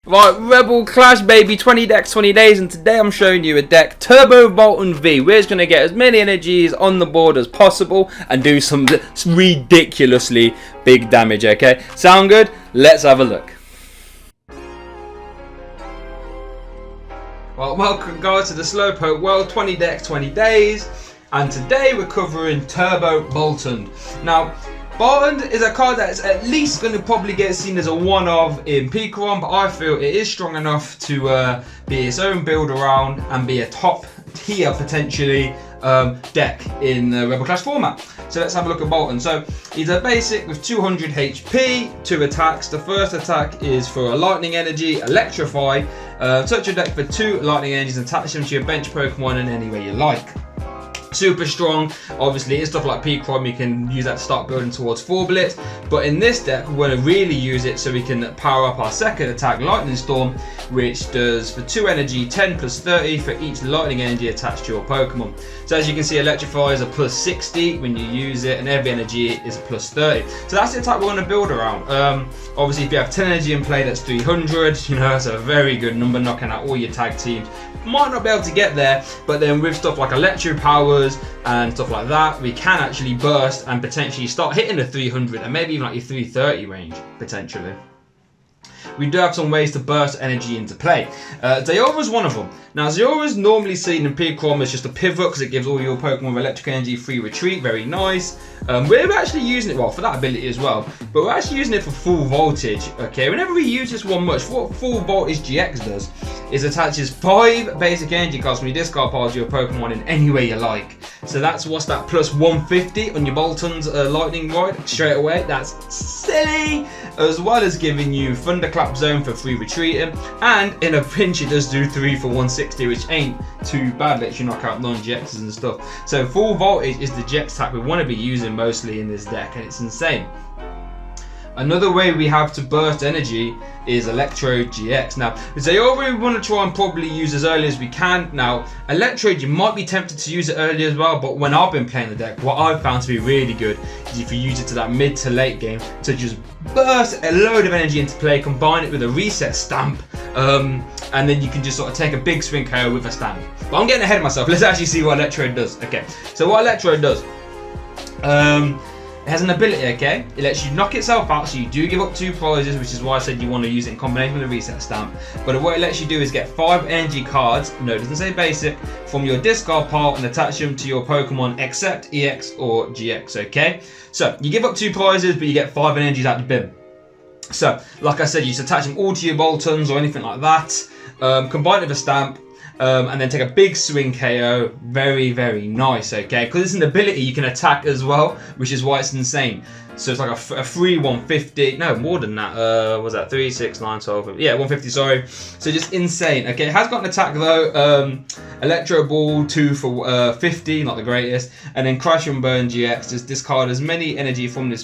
Right, Rebel Clash baby, 20 decks, 20 days, and today I'm showing you a deck, Turbo Boltund V. We're just going to get as many energies on the board as possible and do some ridiculously big damage, okay? Sound good? Let's have a look. Well, welcome guys to the Slowpoke World, 20 decks, 20 days, and today we're covering Turbo Boltund. Now, Boltund is a card that's at least going to probably get seen as a one-of in Pokemon, but I feel it is strong enough to be its own build around and be a top tier potentially deck in the Rebel Clash format. So let's have a look at Boltund. So he's a basic with 200 HP, 2 attacks. The first attack is for a lightning energy, electrify. Touch your deck for 2 lightning energies and attach them to your bench Pokemon in any way you like. Super strong. Obviously, it's stuff like P-Crom, you can use that to start building towards 4 Blitz. But in this deck, we're going to really use it so we can power up our second attack, Lightning Storm, which does for 2 energy, 10 plus 30 for each lightning energy attached to your Pokemon. So as you can see, Electrify is a plus 60 when you use it, and every energy is a plus 30. So that's the attack we're going to build around. Obviously, if you have 10 energy in play, that's 300. You know, that's a very good number, knocking out all your tag teams. Might not be able to get there, but then with stuff like Electro Powers and stuff like that, we can actually burst and potentially start hitting the 300 and maybe even like your 330 range potentially. We do have some ways to burst energy into play. Zayora is one of them. Now, Zayora is normally seen in P-Crom as just a pivot because it gives all your Pokemon with electric energy free retreat. Very nice. We're actually using it, well, for that ability as well, but we're actually using it for full voltage. Okay, whenever we use this one much, what full voltage GX does is attaches 5 basic energy cards when you discard piles your Pokemon in any way you like. So that's what's that plus 150 on your Boltund's lightning ride straight away. That's silly. As well as giving you Thunderclap Zone for free retreating, and in a pinch it does do 3 for 160, which ain't too bad, lets you knock out non-GXs and stuff. So full voltage is the GX type we want to be using mostly in this deck, and it's insane. Another way we have to burst energy is Electrode GX. Now, Zayora we want to try and probably use as early as we can. Now, Electrode, you might be tempted to use it early as well, but when I've been playing the deck, what I've found to be really good is if you use it to that mid to late game to just burst a load of energy into play, combine it with a reset stamp, and then you can just sort of take a big swing KO with a stamp. But I'm getting ahead of myself. Let's actually see what Electrode does. Okay, so what Electrode does. It has an ability, okay? It lets you knock itself out, so you do give up 2 prizes, which is why I said you want to use it in combination with a reset stamp. But what it lets you do is get 5 energy cards, no, it doesn't say basic, from your discard pile and attach them to your Pokemon except EX or GX, okay? So, you give up 2 prizes, but you get 5 energies out the bin. So, like I said, you just attach them all to your Boltunds or anything like that, combine it with a stamp, and then take a big swing KO. Very, very nice, okay? Because it's an ability you can attack as well, which is why it's insane. So it's like a free 150, no, more than that. What was that 3, 6, 9, 12, yeah, 150, sorry. So just insane. Okay, it has got an attack though. Electro Ball 2 for 50, not the greatest. And then Crash and Burn GX, just discard as many energy from your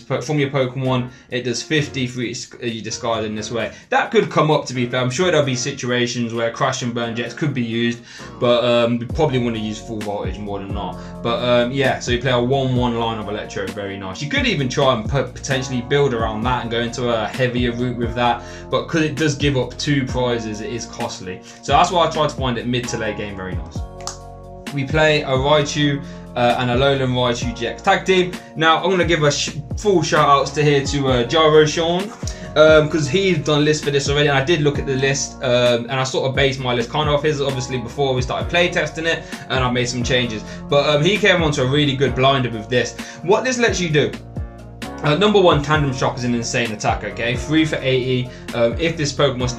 Pokemon. It does 50 for each you discard in this way. That could come up, to be fair. I'm sure there'll be situations where Crash and Burn GX could be used, but we probably want to use full voltage more than not. But yeah, so you play a 1-1 line of Electro, very nice. You could even try and potentially build around that and go into a heavier route with that, but because it does give up 2 prizes, it is costly. So that's why I try to find it mid to late game very nice. We play a Raichu and a Alolan Raichu GX tag team. Now I'm going to give a full shout outs to here to Gyro Sean, because he's done a list for this already, and I did look at the list, and I sort of based my list kind of off his, obviously, before we started play testing it, and I made some changes. But he came onto a really good blinder with this. What this lets you do, number 1, Tandem Shock is an insane attack, okay? 3 for 80. If this Pokemon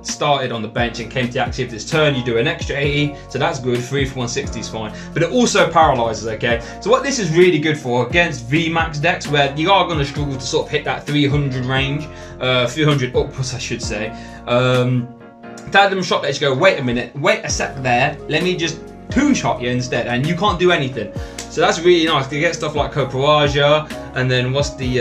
started on the bench and came to active this turn, you do an extra 80, so that's good. 3 for 160 is fine. But it also paralyzes, okay? So what this is really good for against VMAX decks, where you are going to struggle to sort of hit that 300 range, 300 upwards, I should say. Tandem Shock lets you go, wait a minute, wait a sec there, let me just 2-shot you instead, and you can't do anything. So that's really nice. You get stuff like Copraja, and then what's the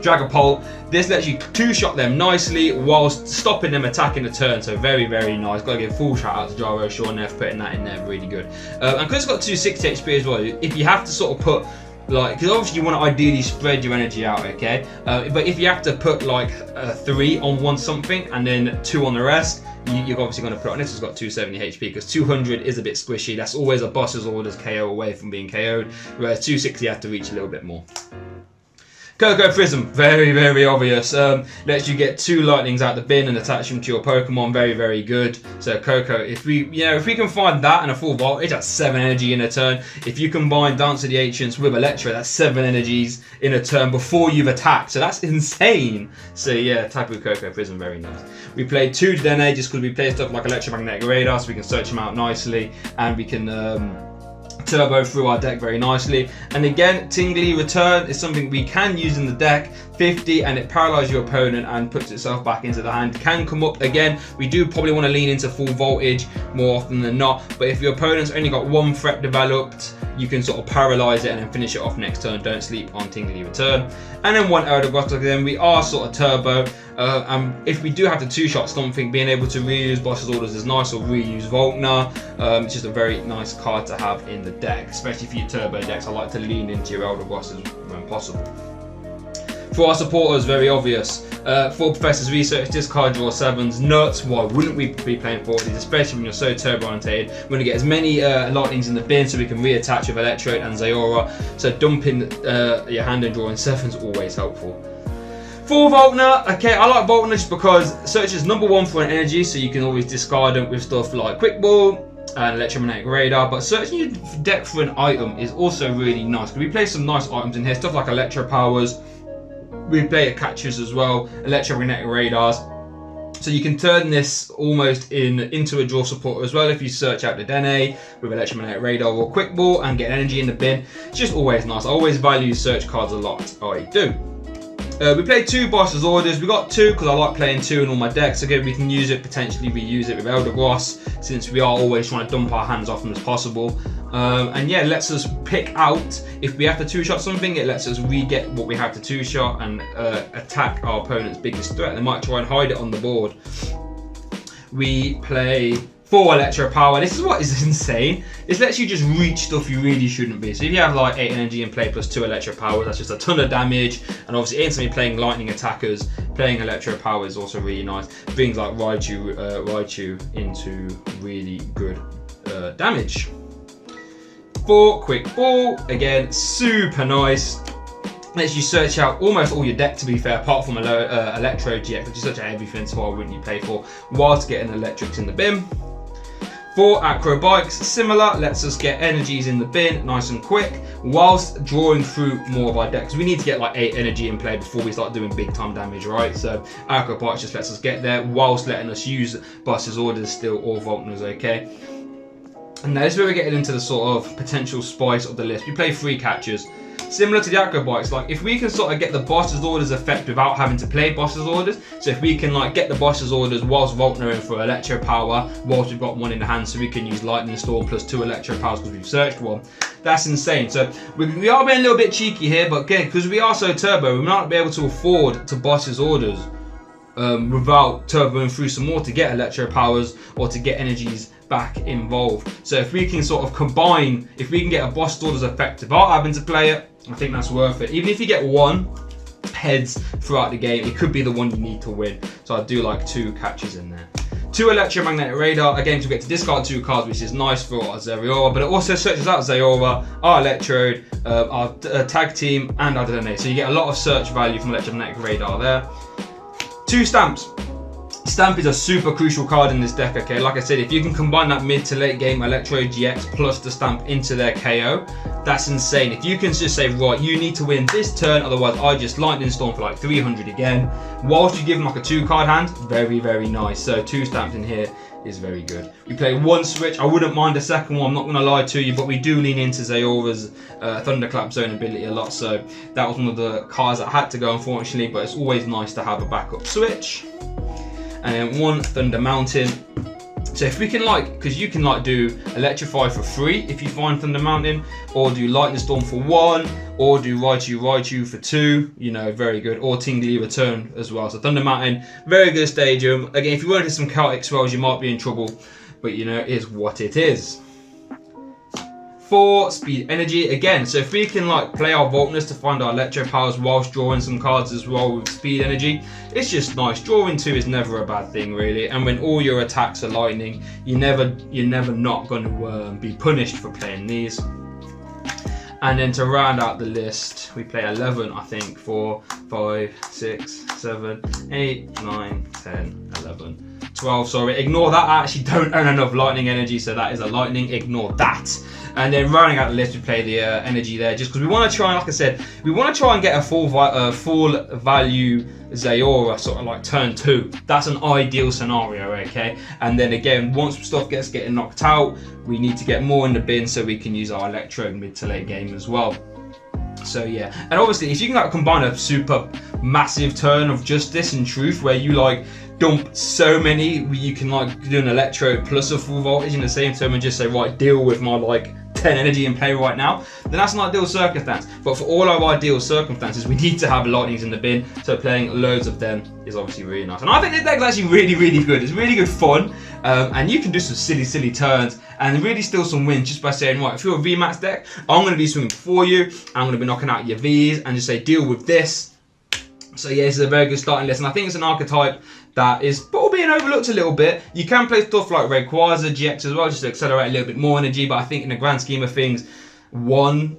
Dragapult. This lets you 2-shot them nicely whilst stopping them attacking the turn. So very, very nice. Got to give full shout out to Gyro Sean there for putting that in there. Really good. And because it's got 260 HP as well, if you have to sort of put like, because obviously you want to ideally spread your energy out, okay? But if you have to put like 3 on one something and then 2 on the rest, you're obviously going to put on this. It's got 270 HP because 200 is a bit squishy. That's always a boss's orders KO away from being KO'd, whereas 260 you have to reach a little bit more. Koko prism, very, very obvious. Lets you get 2 lightnings out the bin and attach them to your Pokemon. Very, very good. So Koko, if we can find that and a full voltage, that's 7 energy in a turn. If you combine Dance of the Ancients with Electro, that's 7 energies in a turn before you've attacked. So that's insane. So yeah, Tapu Koko prism, very nice. We played 2 Dene just because we play stuff like electromagnetic radar, so we can search them out nicely, and we can turbo through our deck very nicely. And again, Tingly Return is something we can use in the deck. 50 and it paralyzes your opponent and puts itself back into the hand. Can come up again. We do probably want to lean into full voltage more often than not, but if your opponent's only got 1 threat developed, you can sort of paralyze it and then finish it off next turn. Don't sleep on Tingly Return. And then 1 Eldegoss, again we are sort of turbo, and if we do have to 2-shot something, being able to reuse boss's orders is nice, or reuse Volkner. It's just a very nice card to have in the deck, especially for your turbo decks. I like to lean into your Elderbosses when possible. For our supporters, very obvious. For Professor's Research, discard draw 7s. Nuts, why wouldn't we be playing 40s, especially when you're so turbo orientated? We're going to get as many lightnings in the bin so we can reattach with Electrode and Zayora. So dumping your hand and drawing 7s always helpful. For Volkner, okay, I like Volkner just because Search is #1 for an energy, so you can always discard them with stuff like Quick Ball and electromagnetic radar. But searching your deck for an item is also really nice. We play some nice items in here, stuff like Electro Powers. We play catchers as well, electromagnetic radars. So you can turn this almost into a draw supporter as well if you search out the Dene with electromagnetic radar or Quick Ball and get energy in the bin. It's just always nice. I always value search cards a lot. I do. We played 2 boss's orders. We got 2 because I like playing 2 in all my decks. Again, we can use it, potentially reuse it with Eldegoss, since we are always trying to dump our hands off them as possible. And yeah, it lets us pick out, if we have to 2-shot something, it lets us re-get what we have to 2-shot and attack our opponent's biggest threat. They might try and hide it on the board. We play 4 Electro Power. This is what is insane. This lets you just reach stuff you really shouldn't be. So if you have like 8 energy in play plus 2 Electro Power, that's just a ton of damage. And obviously instantly playing lightning attackers, playing Electro Power is also really nice. Brings like Raichu into really good damage. 4 Quick Ball, again super nice. Lets you search out almost all your deck, to be fair, apart from Electro GX, which is such a heavy thing, so why wouldn't you play 4 whilst getting electrics in the bin. 4 Acro Bikes, similar, lets us get energies in the bin nice and quick whilst drawing through more of our decks. We need to get like 8 energy in play before we start doing big time damage, right? So Acro Bikes just lets us get there whilst letting us use boss's orders still, or Volkner's, okay? And now this is where we're getting into the sort of potential spice of the list. We play 3 catchers. Similar to the Acro Bikes, like if we can sort of get the boss's orders effect without having to play boss's orders, so if we can like get the boss's orders whilst Volkner in for Electro Power, whilst we've got 1 in the hand, so we can use Lightning Storm plus 2 Electro Powers because we've searched 1, that's insane. So we are being a little bit cheeky here, but again, because we are so turbo, we might not be able to afford to boss's orders without turboing through some more to get Electro Powers or to get energies back involved. So if we can sort of combine, if we can get a boss orders effect without having to play it, I think that's worth it. Even if you get 1 heads throughout the game, it could be the one you need to win. So I do like 2 catches in there. 2 electromagnetic radar, again, to get to discard 2 cards, which is nice for our Zayora, but it also searches out Zayora, our Electrode, our tag team, and our Dene. So you get a lot of search value from electromagnetic radar there. 2 stamps. Stamp is a super crucial card in this deck, okay? Like I said, if you can combine that mid to late game Electrode GX plus the stamp into their KO, that's insane. If you can just say, right, you need to win this turn, otherwise I just Lightning Storm for like 300 again, whilst you give them like a 2-card hand, very, very nice. So 2 stamps in here is very good. We play 1 switch. I wouldn't mind a second one, I'm not going to lie to you, but we do lean into Zayora's Thunderclap Zone ability a lot, so that was one of the cards that had to go, unfortunately, but it's always nice to have a backup switch. And then 1 Thunder Mountain. So if we can because you can do Electrify for free if you find Thunder Mountain, or do Lightning Storm for 1, or do Raichu for 2, you know, very good, or Tingly Return as well. So Thunder Mountain, very good stadium. Again, if you were into some Celtic swells, you might be in trouble, but you know, it is what it is. 4 speed energy again. So if we can like play our Voltness to find our electro powers whilst drawing some cards as well with speed energy, it's just nice. Drawing 2 is never a bad thing really, and when all your attacks are lightning, you're never not going to be punished for playing these. And then to round out the list, we play 11, I think, 4, 5, 6, 7, 8, 9, 10, 11, 12. Sorry, ignore that. I actually don't own enough lightning energy, so that is a lightning. Ignore that. And then rounding out the list, we play the energy there, just because we want to try, like I said, we want to try and get a full value Zayora, sort of like turn 2. That's an ideal scenario, okay? And then again, once stuff gets getting knocked out, we need to get more in the bin so we can use our electrode mid to late game as well. So yeah, and obviously if you can like combine a super massive turn of Justice and Truth where you like dump so many, you can like do an electrode plus a full voltage in the same turn and just say, right, deal with my like 10 energy in play right now, then that's an ideal circumstance. But for all our ideal circumstances, we need to have lightnings in the bin, so playing loads of them is obviously really nice. And I think this deck is actually really good. It's really good fun, and you can do some silly turns and really steal some wins just by saying, right, if you're a VMAX deck, I'm going to be swinging before you, I'm going to be knocking out your Vs, and just say, deal with this. So yeah, this is a very good starting list, and I think it's an archetype that is probably being overlooked a little bit. You can play stuff like rayquaza, GX as well, just to accelerate a little bit more energy, but I think in the grand scheme of things,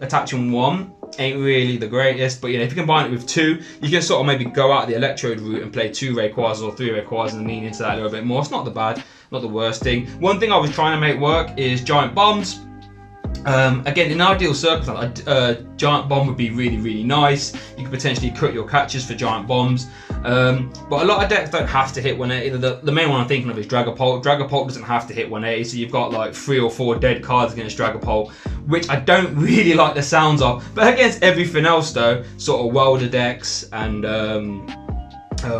attaching 1 ain't really the greatest. But you know, if you combine it with 2, you can sort of maybe go out the electrode route and play 2 rayquazas or 3 rayquazas and lean into that a little bit more. It's not the bad, not the worst thing. One thing I was trying to make work is giant bombs. Again, in ideal circumstance, giant bomb would be really nice. You could potentially cut your catches for giant bombs, but a lot of decks don't have to hit 180. The main one I'm thinking of is Dragapult. Dragapult doesn't have to hit 180, so you've got like 3 or 4 dead cards against Dragapult, which I don't really like the sounds of. But against everything else though, sort of welder decks and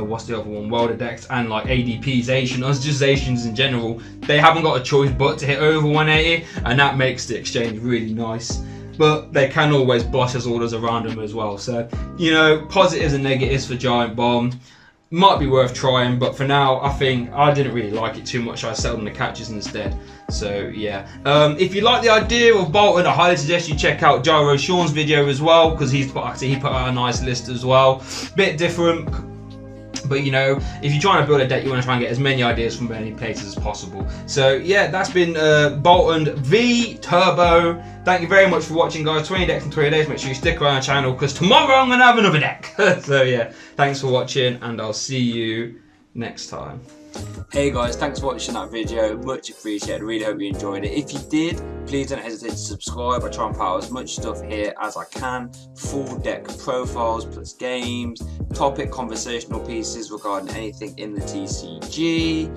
what's the other one? Welder decks and like ADPs, just Zacians in general, they haven't got a choice but to hit over 180, and that makes the exchange really nice. But they can always blush as orders around them as well. So, you know, positives and negatives for Giant Bomb. Might be worth trying, but for now, I think I didn't really like it too much. I settled on the catches instead. So yeah, if you like the idea of Boltund, I highly suggest you check out Gyro Sean's video as well, because he put out a nice list as well. Bit different. But you know, if you're trying to build a deck, you want to try and get as many ideas from many places as possible. So yeah, that's been Boltund V Turbo. Thank you very much for watching, guys. 20 decks in 20 days. Make sure you stick around the channel, because tomorrow I'm going to have another deck. So yeah, thanks for watching, and I'll see you next time. Hey guys, thanks for watching that video, much appreciated. Really hope you enjoyed it. If you did, please don't hesitate to subscribe. I try and put out as much stuff here as I can. Full deck profiles plus games, topic conversational pieces regarding anything in the TCG.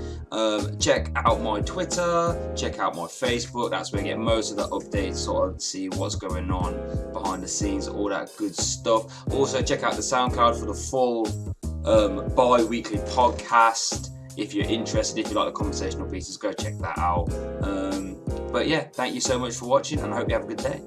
Check out my Twitter, check out my Facebook. That's where you get most of the updates, sort of see what's going on behind the scenes, all that good stuff. Also check out the SoundCloud for the full bi-weekly podcast. If you're interested, if you like the conversational pieces, go check that out. But yeah, thank you so much for watching, and I hope you have a good day.